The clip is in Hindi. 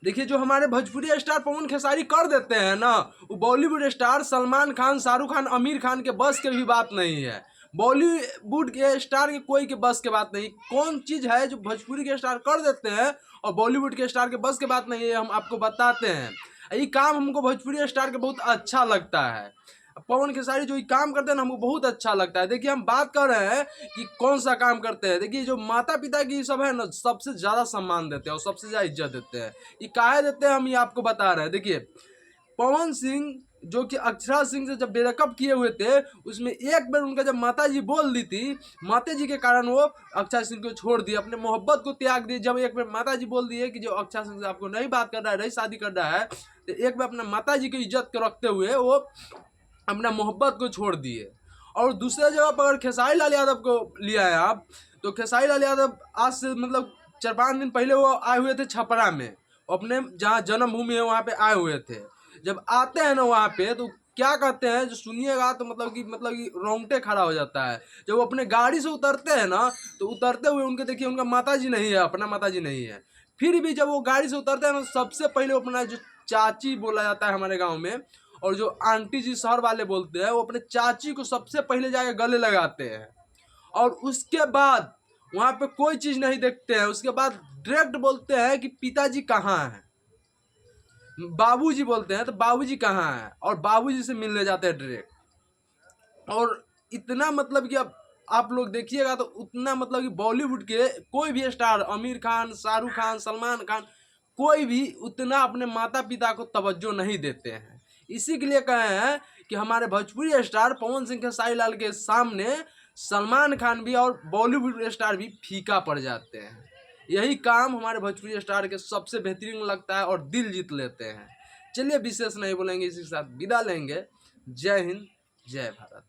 देखिए जो हमारे भोजपुरी स्टार पवन खेसारी कर देते हैं ना, वो बॉलीवुड स्टार सलमान खान, शाहरुख खान, आमिर खान के बस के भी बात नहीं है। बॉलीवुड के स्टार के कोई के बस के बात नहीं। कौन चीज़ है जो भोजपुरी के स्टार कर देते हैं और बॉलीवुड के स्टार के बस के बात नहीं है, हम आपको बताते हैं। ये काम हमको भोजपुरी स्टार के बहुत अच्छा लगता है। पवन खेसारी जो ये काम करते हैं ना, हमको बहुत अच्छा लगता है। देखिए हम बात कर रहे हैं कि कौन सा काम करते हैं। देखिए जो माता पिता की सब है ना, सबसे ज़्यादा सम्मान देते हैं और सबसे ज़्यादा इज्जत देते हैं। ये काहे देते हैं हम ये आपको बता रहे हैं। देखिए पवन सिंह जो कि अक्षरा सिंह से जब ब्रेकअप किए हुए थे, उसमें एक बार उनका जब माता जी बोल दी थी, माता जी के कारण वो अक्षरा सिंह को छोड़ दिए, अपने मोहब्बत को त्याग दिए। जब एक बार माता जी बोल दिए कि जो अक्षरा सिंह से आपको नहीं बात कर रहा है, नहीं शादी कर रहा है, तो एक बार अपने माता जी की इज्जत को रखते हुए वो अपना मोहब्बत को छोड़ दिए। और दूसरे जगह पर अगर खेसारी लाल यादव को लिया है आप, तो खेसारी लाल यादव आज से मतलब 4-5 दिन पहले वो आए हुए थे छपरा में, अपने जहाँ जन्मभूमि है वहाँ पे आए हुए थे। जब आते हैं ना वहाँ पे तो क्या कहते हैं, जो सुनिएगा तो मतलब कि रोंगटे खड़ा हो जाता है। जब वो अपने गाड़ी से उतरते हैं ना, तो उतरते हुए उनके देखिए उनका माता जी नहीं है, अपना माता जी नहीं है। फिर भी जब वो गाड़ी से उतरते हैं ना, सबसे पहले वो अपना जो चाची बोला जाता है हमारे गाँव में, और जो आंटी जी शहर वाले बोलते हैं, वो अपने चाची को सबसे पहले जाके गले लगाते हैं। और उसके बाद वहाँ पे कोई चीज़ नहीं देखते हैं। उसके बाद डायरेक्ट बोलते हैं कि पिताजी कहाँ हैं, बाबूजी बोलते हैं तो बाबूजी कहाँ हैं, और बाबूजी से मिलने जाते हैं डायरेक्ट। और इतना मतलब कि अब आप लोग देखिएगा तो उतना मतलब कि बॉलीवुड के कोई भी स्टार, आमिर खान, शाहरुख खान, सलमान खान, कोई भी उतना अपने माता पिता को तवज्जो नहीं देते हैं। इसी के लिए कहे हैं कि हमारे भोजपुरी स्टार पवन सिंह खेसारी लाल के सामने सलमान खान भी और बॉलीवुड स्टार भी फीका पड़ जाते हैं। यही काम हमारे भोजपुरी स्टार के सबसे बेहतरीन लगता है और दिल जीत लेते हैं। चलिए विशेष नहीं बोलेंगे, इसी के साथ विदा लेंगे। जय हिंद, जय भारत।